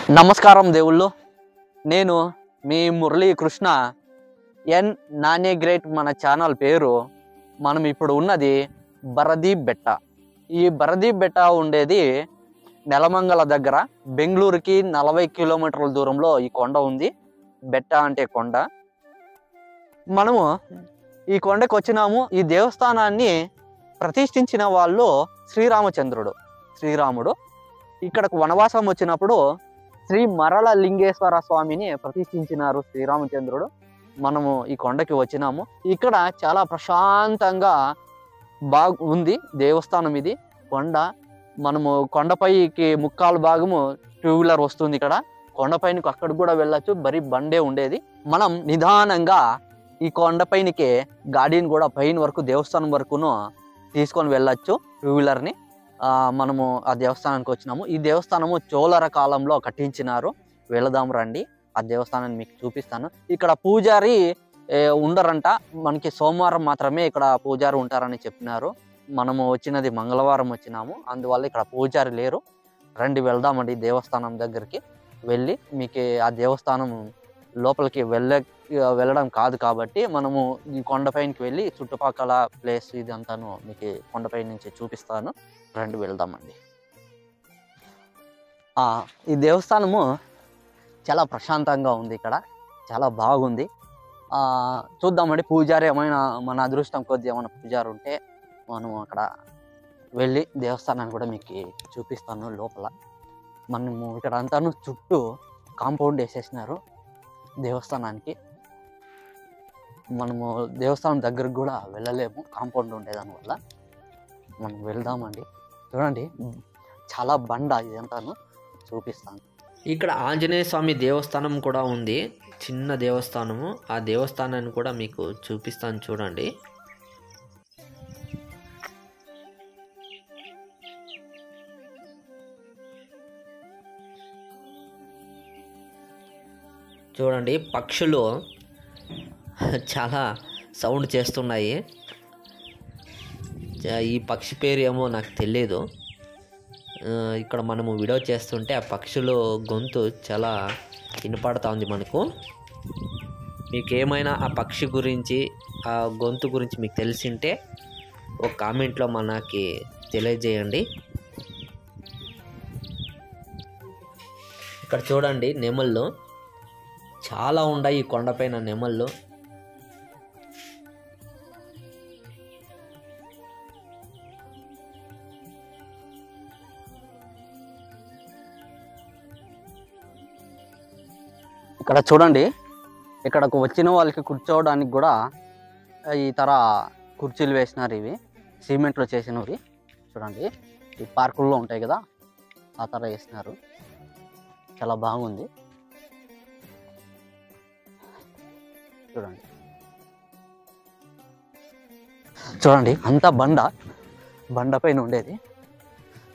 నమస్కారం దేవుళ్ళు. నేను మీ మురళీ కృష్ణ ఎన్ నానే గ్రేట్. మన ఛానల్ పేరు. మనం ఇప్పుడు ఉన్నది బరదీప్ బెట్ట. ఈ బరదీప్ బెట్ట ఉండేది నెలమంగళ దగ్గర, బెంగళూరుకి 40 కిలోమీటర్ల దూరంలో ఈ కొండ ఉంది. బెట్ట అంటే కొండ. మనము ఈ కొండకు వచ్చినాము. ఈ దేవస్థానాన్ని ప్రతిష్ఠించిన వాళ్ళు శ్రీరాముడు. ఇక్కడకు వనవాసం వచ్చినప్పుడు శ్రీ మరల లింగేశ్వర స్వామిని ప్రతిష్ఠించినారు శ్రీరామచంద్రుడు. మనము ఈ కొండకి వచ్చినాము. ఇక్కడ చాలా ప్రశాంతంగా ఉంది దేవస్థానం. ఇది కొండ. మనము కొండపైకి ముక్కాలు భాగము 2 వీలర్ వస్తుంది. ఇక్కడ కొండపైనకి అక్కడికి కూడా వెళ్ళచ్చు. బరీ బండే ఉండేది. మనం నిదానంగా ఈ కొండపైనకి గాడిని కూడా పైన వరకు దేవస్థానం వరకును తీసుకొని వెళ్ళచ్చు 2 వీలర్ని. మనము ఆ దేవస్థానానికి వచ్చినాము. ఈ దేవస్థానము చోళర కాలంలో కట్టించినారు. వెళదాం రండి. ఆ దేవస్థానాన్ని మీకు చూపిస్తాను. ఇక్కడ పూజారి ఉండరంట. మనకి సోమవారం మాత్రమే ఇక్కడ పూజారి ఉంటారని చెప్పినారు. మనము వచ్చినది మంగళవారం వచ్చినాము. అందువల్ల ఇక్కడ పూజారి లేరు. రండి వెళ్దామండి దేవస్థానం దగ్గరికి. వెళ్ళి మీకు ఆ దేవస్థానం లోపలికి వెళ్ళడం కాదు కాబట్టి మనము ఈ కొండపైనకి వెళ్ళి చుట్టుపక్కల ప్లేస్ ఇదంతాను మీకు కొండపై నుంచి చూపిస్తాను. రండి వెళ్దామండి. ఈ దేవస్థానము చాలా ప్రశాంతంగా ఉంది. ఇక్కడ చాలా బాగుంది. చూద్దామండి. పూజారి ఏమైనా మన అదృష్టం కొద్ది ఏమైనా పూజారి ఉంటే మనము అక్కడ వెళ్ళి దేవస్థానాన్ని కూడా మీకు చూపిస్తాను. లోపల మనము ఇక్కడ అంతాను చుట్టూ కాంపౌండ్ వేసేసినారు దేవస్థానానికి. మనము దేవస్థానం దగ్గరకు కూడా వెళ్ళలేము, కాంపౌండ్ ఉండేదానివల్ల. మనం వెళ్దామండి. చూడండి, చాలా బండ ఇదంతాను చూపిస్తాను. ఇక్కడ ఆంజనేయ స్వామి దేవస్థానం కూడా ఉంది. చిన్న దేవస్థానము. ఆ దేవస్థానాన్ని కూడా మీకు చూపిస్తాను. చూడండి. చూడండి, పక్షులు చాలా సౌండ్ చేస్తున్నాయి. ఈ పక్షి పేరు ఏమో నాకు తెలియదు. ఇక్కడ మనము వీడియో చేస్తుంటే ఆ పక్షులు గొంతు చాలా వినపడతా ఉంది మనకు. మీకు ఏమైనా ఆ పక్షి గురించి, ఆ గొంతు గురించి మీకు తెలిసింటే ఒక కామెంట్లో మనకి తెలియజేయండి. ఇక్కడ చూడండి, నెమళ్ళు చాలా ఉన్నాయి. ఈ కొండపైన నెమళ్ళు. ఇక్కడ చూడండి, ఇక్కడకు వచ్చిన వాళ్ళకి కూర్చోవడానికి కూడా ఈ తర కుర్చీలు వేసినారు. ఇవి సిమెంట్లో చేసినవి. చూడండి, ఈ పార్కుల్లో ఉంటాయి కదా, ఆ తర వేసినారు. చాలా బాగుంది. చూడండి అంతా బండ పైన ఉండేది.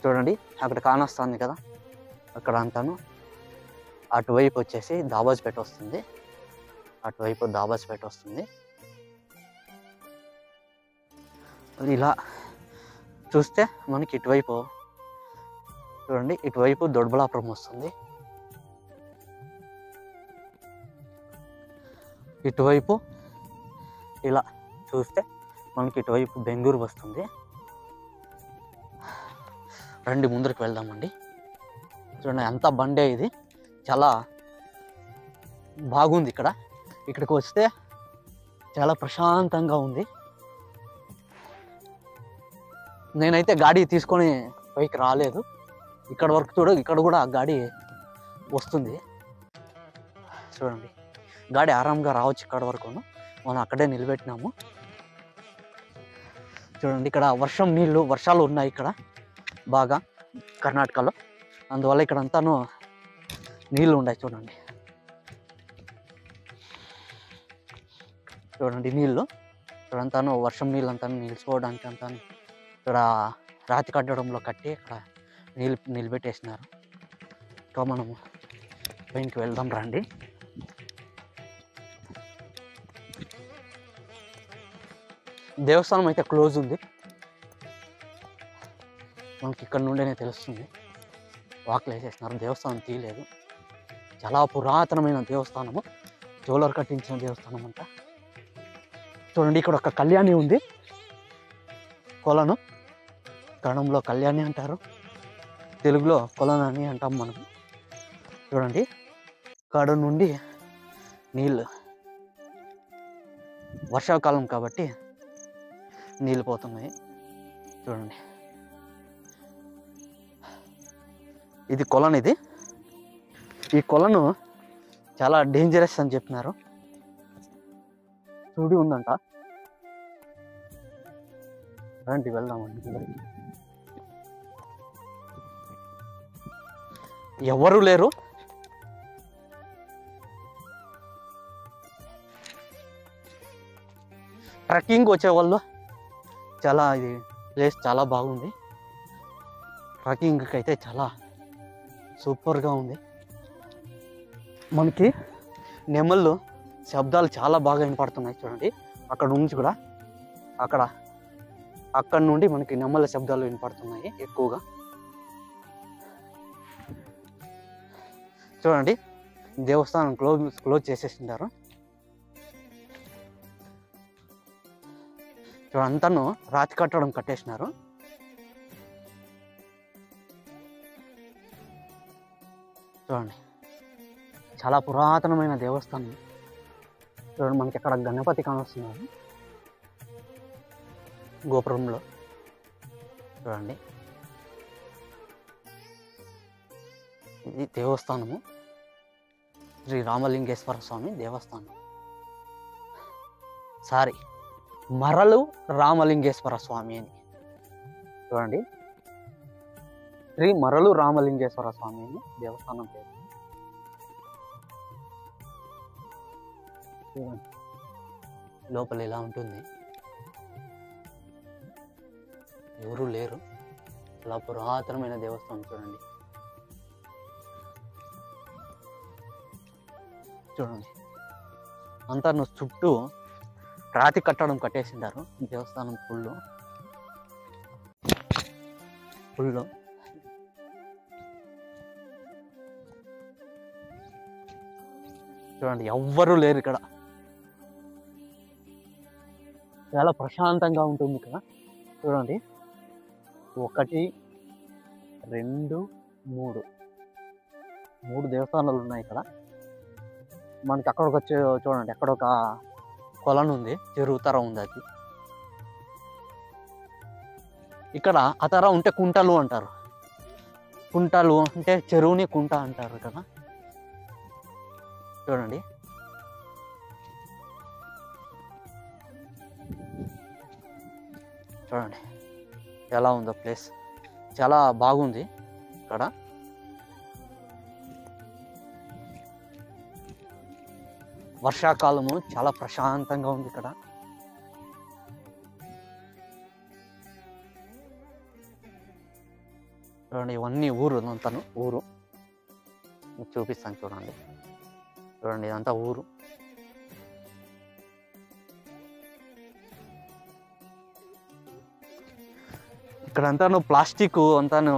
చూడండి, అక్కడ కానొస్తుంది కదా, అక్కడ అంతాను. అటువైపు వచ్చేసి దాబాజ్పేట వస్తుంది. ఇలా చూస్తే మనకి ఇటువైపు చూడండి, ఇటువైపు దొడ్బలాపురం వస్తుంది. ఇటువైపు ఇలా చూస్తే మనకి ఇటువైపు బెంగళూరు వస్తుంది. రండి ముందరికి వెళ్దామండి. చూడండి, ఎంత బండే ఇది. చాలా బాగుంది. ఇక్కడికి వస్తే చాలా ప్రశాంతంగా ఉంది. నేనైతే గాడి తీసుకొని పైకి రాలేదు. ఇక్కడ వరకు ఇక్కడ కూడా గాడి వస్తుంది. చూడండి, గాడి ఆరాంగా రావచ్చు. ఇక్కడ వరకు మనం అక్కడే నిలబెట్టినాము. చూడండి, ఇక్కడ వర్షాలు ఉన్నాయి ఇక్కడ బాగా, కర్ణాటకలో. అందువల్ల ఇక్కడ అంతాను నీళ్ళు ఉన్నాయి. చూడండి నీళ్ళు ఇక్కడంతాను వర్షం నీళ్ళు అంతా నిలిచిపోవడానికి అంతా ఇక్కడ రాతి కట్టడంలో కట్టి ఇక్కడ నిలబెట్టేసినారు. ఇంకా మనము పైకి వెళ్దాం రండి. దేవస్థానం అయితే క్లోజ్ ఉంది. మనకి ఇక్కడ నుండేనే తెలుస్తుంది. వాక్లు వేసేసినారు, దేవస్థానం తీయలేదు. చాలా పురాతనమైన దేవస్థానము, జోలర్ కట్టించిన దేవస్థానం అంట. చూడండి, ఇక్కడ ఒక కళ్యాణి ఉంది, కొలను. కన్నడంలో కళ్యాణి అంటారు, తెలుగులో కొలను అని అంటాం మనం. చూడండి, కాడ నుండి నీళ్ళు, వర్షాకాలం కాబట్టి నీళ్ళు పోతున్నాయి. చూడండి, ఇది కొలను. ఈ కొలను చాలా డేంజరస్ అని చెప్పినారు. చూడి ఉందంట. రండి వెళ్దామండి. ఎవరు లేరు. ట్రెక్కింగ్ వచ్చేవాళ్ళు చాలా, ఇది ప్లేస్ చాలా బాగుంది. ట్రెక్కింగ్కి అయితే చాలా సూపర్గా ఉంది. మనకి నెమళ్ళు శబ్దాలు చాలా బాగా వినపడుతున్నాయి. చూడండి, అక్కడ నుంచి కూడా అక్కడ నుండి మనకి నెమళ్ళ శబ్దాలు వినపడుతున్నాయి ఎక్కువగా. చూడండి, దేవస్థానం క్లోజ్ చేసేసింటారు. చూడండి, అంతాను రాతి కట్టడం కట్టేసినారు. చూడండి, చాలా పురాతనమైన దేవస్థానం. చూడండి, మనకి అక్కడ గణపతి కానొస్తున్నారు గోపురంలో. చూడండి, ఇది దేవస్థానము, శ్రీ రామలింగేశ్వర స్వామి దేవస్థానం. మరలు రామలింగేశ్వర స్వామి అని. చూడండి, శ్రీ మరలు రామలింగేశ్వర స్వామి అని దేవస్థానం పేరు. చూడండి, లోపల ఇలా ఉంటుంది, ఎవరు లేరు. చాలా పురాతనమైన దేవస్థానం. చూడండి, అంతా చుట్టూ రాతి కట్టడం కట్టేసింటారు. దేవస్థానం ఫుల్. చూడండి, ఎవ్వరూ లేరు ఇక్కడ. చాలా ప్రశాంతంగా ఉంటుంది ఇక్కడ. చూడండి, 1 2 3 దేవస్థానాలు ఉన్నాయి ఇక్కడ. మనకి అక్కడికి వచ్చే చూడండి, అక్కడ ఒక కొలను ఉంది, చెరువు తర ఉంది. అది ఇక్కడ ఆ తర ఉంటే కుంటలు అంటారు. కుంటలు అంటే చెరువుని కుంట అంటారు కదా. చూడండి, ఎలా ఉందో ప్లేస్. చాలా బాగుంది ఇక్కడ. వర్షాకాలము చాలా ప్రశాంతంగా ఉంది ఇక్కడ. చూడండి, ఇవన్నీ అంతాను ఊరు. చూపిస్తాను చూడండి. ఇదంతా ఊరు. ఇక్కడంతాను ప్లాస్టిక్ అంతాను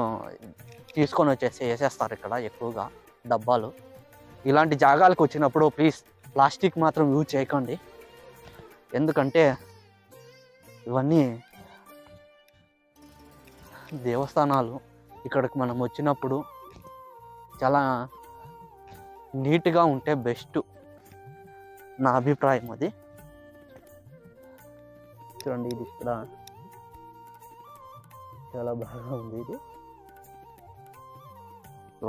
తీసుకొని వచ్చేసి వేసేస్తారు ఇక్కడ ఎక్కువగా, డబ్బాలు. ఇలాంటి జాగాలకు వచ్చినప్పుడు ప్లీజ్ ప్లాస్టిక్ మాత్రం యూజ్ చేయకండి. ఎందుకంటే ఇవన్నీ దేవస్థానాలు. ఇక్కడికి మనం వచ్చినప్పుడు చాలా నీట్గా ఉంటే బెస్ట్, నా అభిప్రాయం అది. చూడండి, ఇది ఇక్కడ చాలా బాగా ఉంది. ఇది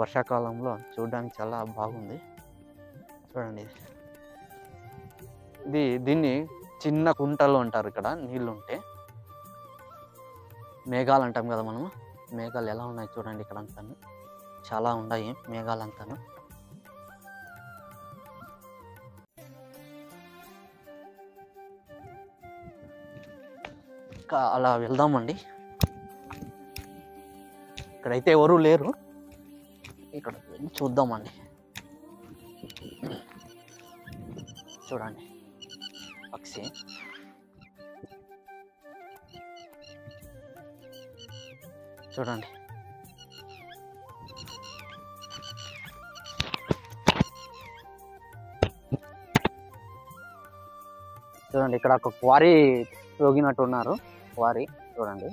వర్షాకాలంలో చూడడానికి చాలా బాగుంది. చూడండి, దీన్ని చిన్న కుంటలు అంటారు. ఇక్కడ నీళ్ళు ఉంటే మేఘాలు అంటాం కదా మనము. మేఘాలు ఎలా ఉన్నాయి చూడండి, ఇక్కడ అంతాను చాలా ఉన్నాయి మేఘాలు అంతాను. అలా వెళ్దామండి. ఇక్కడైతే ఎవరు లేరు, ఇక్కడ చూద్దామండి. చూడండి, పక్షి. చూడండి, చూడండి ఇక్కడ ఒక క్వారీ తోగినట్టు ఉన్నారు. క్వారీ చూడండి.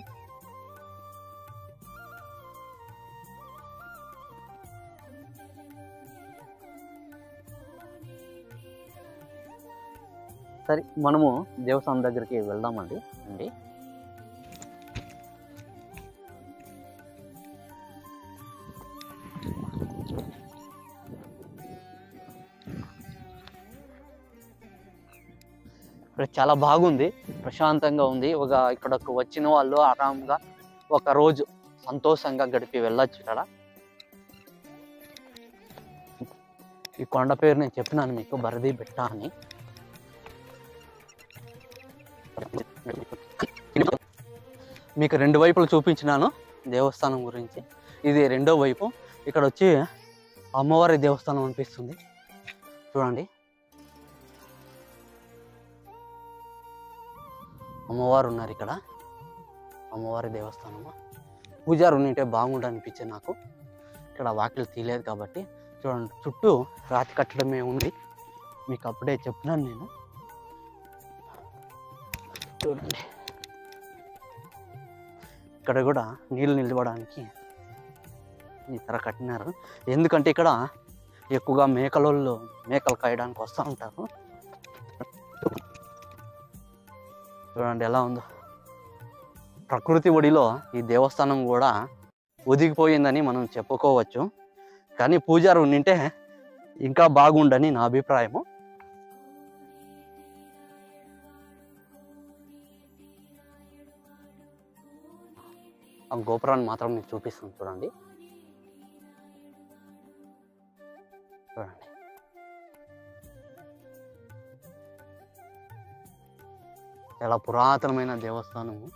సరే మనము దేవస్థానం దగ్గరికి వెళ్దామండి. ఇక్కడ చాలా బాగుంది, ప్రశాంతంగా ఉంది. ఇక్కడకు వచ్చిన వాళ్ళు ఆరాంగా ఒక రోజు సంతోషంగా గడిపి వెళ్ళొచ్చు. ఇక్కడ ఈ కొండ పేరు నేను చెప్పినాను మీకు, బరది బెట్ట అని. మీకు రెండు వైపులు చూపించినాను దేవస్థానం గురించి. ఇది రెండో వైపు. ఇక్కడ వచ్చి అమ్మవారి దేవస్థానం అనిపిస్తుంది చూడండి. అమ్మవారు ఉన్నారు ఇక్కడ, అమ్మవారి దేవస్థానము. పూజారు ఉంటే బాగుండు అనిపించింది నాకు. ఇక్కడ వాకిలు తీయలేదు కాబట్టి చూడండి, చుట్టూ రాతి కట్టడమే ఉంది. మీకు అప్పుడే చెప్పినాను నేను. చూడండి ఇక్కడ కూడా నీళ్ళు నిలవడానికి ఈ తర కట్టినారు. ఎందుకంటే ఇక్కడ ఎక్కువగా మేకలు కాయడానికి వస్తూ ఉంటారు. చూడండి ఎలా ఉందో. ప్రకృతి ఒడిలో ఈ దేవస్థానం కూడా ఒదిగిపోయిందని మనం చెప్పుకోవచ్చు. కానీ పూజారు ఉంటే ఇంకా బాగుండని నా అభిప్రాయము. ఆ గోపురాన్ని మాత్రం మీకు చూపిస్తాను చూడండి. చాలా పురాతనమైన దేవస్థానము.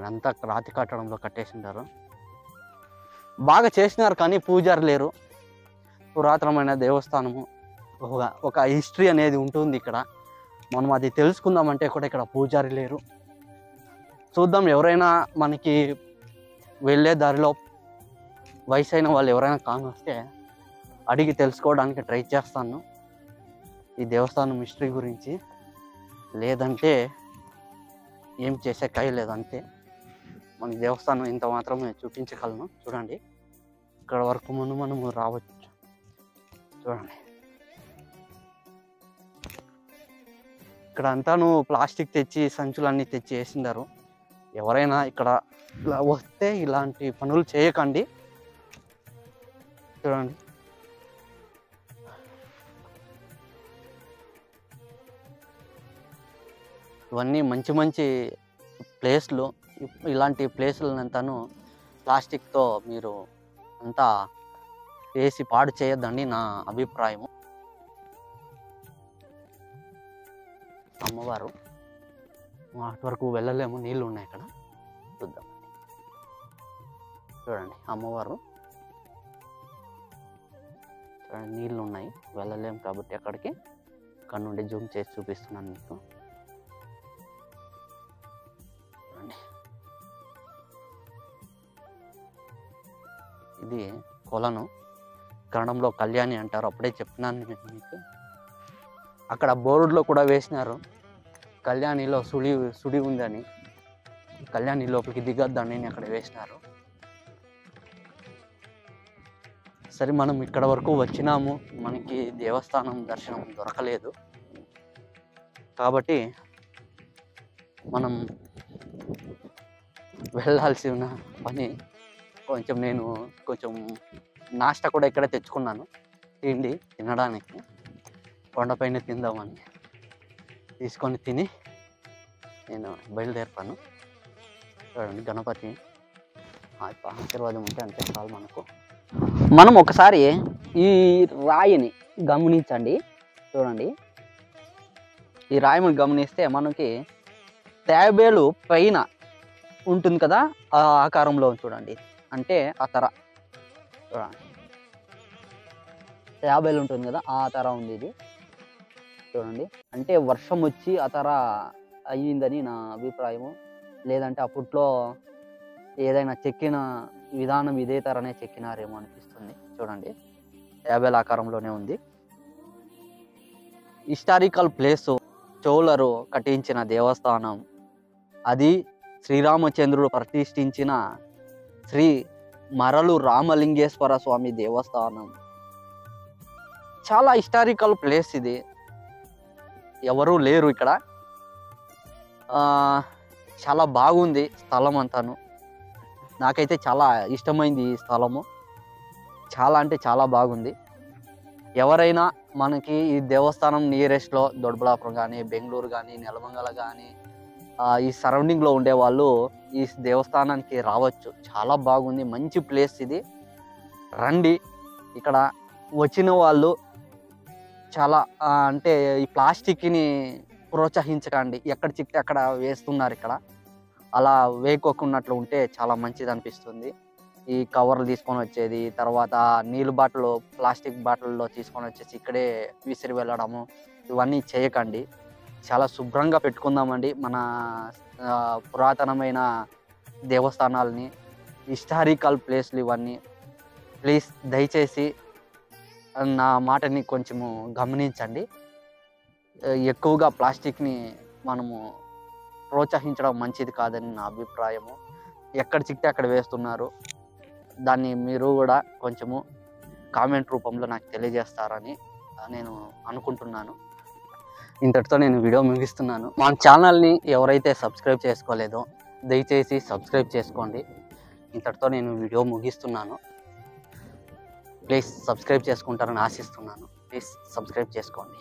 అంతా రాతి కట్టడంలో కట్టేసింటారు. బాగా చేసినారు కానీ పూజారు లేరు. పురాతనమైన దేవస్థానము, ఒక హిస్టరీ అనేది ఉంటుంది ఇక్కడ. మనం అది తెలుసుకుందామంటే కూడా ఇక్కడ పూజారి లేరు. చూద్దాం, ఎవరైనా మనకి వెళ్ళే దారిలో వయసు అయిన వాళ్ళు ఎవరైనా కానొస్తే అడిగి తెలుసుకోవడానికి ట్రై చేస్తాను ఈ దేవస్థానం హిస్టరీ గురించి. లేదంటే ఏం చేసే కాయ లేదంటే మన దేవస్థానం ఇంత మాత్రమే చూపించగలను. చూడండి ఇక్కడ వరకు మనము రావచ్చు. చూడండి ఇక్కడ అంతాను ప్లాస్టిక్ తెచ్చి సంచులన్నీ తెచ్చి వేసిండారు. ఎవరైనా ఇక్కడ ఇలా వస్తే ఇలాంటి పనులు చేయకండి. చూడండి ఇవన్నీ మంచి మంచి ప్లేస్లు. ఇలాంటి ప్లేసులంతాను ప్లాస్టిక్తో మీరు అంతా వేసి పాడు చేయొద్దండి నా అభిప్రాయము. అమ్మవారు అటు వరకు వెళ్ళలేము, నీళ్ళు ఉన్నాయి ఇక్కడ. చూద్దాం. చూడండి అమ్మవారు, నీళ్ళు ఉన్నాయి, వెళ్ళలేము కాబట్టి అక్కడికి. ఇక్కడ నుండి జూమ్ చేసి చూపిస్తున్నాను మీకు. ఇది కొలను, కన్నడంలో కళ్యాణి అంటారు. అప్పుడే చెప్పినాను నేను మీకు. అక్కడ బోర్డులో కూడా వేసినారు, కళ్యాణిలో సుడి ఉందని, కళ్యాణి లోపలికి దిగొద్దని అక్కడ వేసినారు. సరే మనం ఇక్కడ వరకు వచ్చినాము, మనకి దేవస్థానం దర్శనం దొరకలేదు కాబట్టి మనం వెళ్ళాల్సి ఉన్న పని. నేను కొంచెం నాష్టా కూడా ఇక్కడ తెచ్చుకున్నాను, తినడానికి. కొండపైన తిందామని తీసుకొని తిని నేను బయలుదేరుతాను. చూడండి గణపతి ఆశీర్వాదం ఉంటే అంతే చాలు మనకు. మనం ఒకసారి ఈ రాయిని గమనించండి. చూడండి ఈ రాయిని గమనిస్తే మనకి తాబేలు పైన ఉంటుంది కదా, ఆ ఆకారంలో చూడండి. అంటే ఆ తర చూడండి, తాబేలు ఉంటుంది కదా, ఆ తర ఉంది ఇది. చూడండి అంటే వర్షం వచ్చి ఆ తర అయ్యిందని నా అభిప్రాయము. లేదంటే అప్పట్లో ఏదైనా చెక్కిన విధానం ఇదే తరనే చెక్కినారేమో అనిపిస్తుంది. చూడండి తాబేలు ఆకారంలోనే ఉంది. హిస్టారికల్ ప్లేసు చోళరు కట్టించిన దేవస్థానం. అది శ్రీరామచంద్రుడు ప్రతిష్ఠించిన శ్రీ మరలు రామలింగేశ్వర స్వామి దేవస్థానం. చాలా హిస్టారికల్ ప్లేస్ ఇది. ఎవరూ లేరు ఇక్కడ. చాలా బాగుంది స్థలం అంతాను. నాకైతే చాలా ఇష్టమైంది ఈ స్థలము. చాలా అంటే చాలా బాగుంది. ఎవరైనా మనకి ఈ దేవస్థానం నియరెస్ట్లో దొడ్బలాపురం కానీ, బెంగళూరు కానీ, నెలమంగళ కానీ ఈ సరౌండింగ్లో ఉండేవాళ్ళు ఈ దేవస్థానానికి రావచ్చు. చాలా బాగుంది, మంచి ప్లేస్ ఇది. రండి. ఇక్కడ వచ్చిన వాళ్ళు చాలా అంటే ఈ ప్లాస్టిక్ని ప్రోత్సహించకండి. ఎక్కడ చిక్కితే అక్కడ వేస్తున్నారు. ఇక్కడ అలా వేయకోకున్నట్లు ఉంటే చాలా మంచిది అనిపిస్తుంది. ఈ కవర్లు తీసుకొని వచ్చేది, తర్వాత నీళ్ళు బాటిల్ ప్లాస్టిక్ బాటిల్లో తీసుకొని వచ్చేసి ఇక్కడే విసిరి వెళ్ళడము, ఇవన్నీ చేయకండి. చాలా శుభ్రంగా పెట్టుకుందామండి మన పురాతనమైన దేవస్థానాలని, హిస్టారికల్ ప్లేస్లు ఇవన్నీ. ప్లీజ్ దయచేసి నా మాటని కొంచెము గమనించండి. ఎక్కువగా ప్లాస్టిక్ని మనము ప్రోత్సహించడం మంచిది కాదని నా అభిప్రాయము. ఎక్కడ చిక్కితే అక్కడ వేస్తున్నారు. దాన్ని మీరు కూడా కొంచెము కామెంట్ రూపంలో నాకు తెలియజేస్తారని నేను అనుకుంటున్నాను. ఇంతటితో నేను వీడియో ముగిస్తున్నాను. మన ఛానల్ని ఎవరైతే సబ్స్క్రైబ్ చేసుకోలేదో దయచేసి సబ్స్క్రైబ్ చేసుకోండి. ఇంతటితో నేను వీడియో ముగిస్తున్నాను. ప్లీజ్ సబ్స్క్రైబ్ చేసుకుంటారని ఆశిస్తున్నాను. ప్లీజ్ సబ్స్క్రైబ్ చేసుకోండి.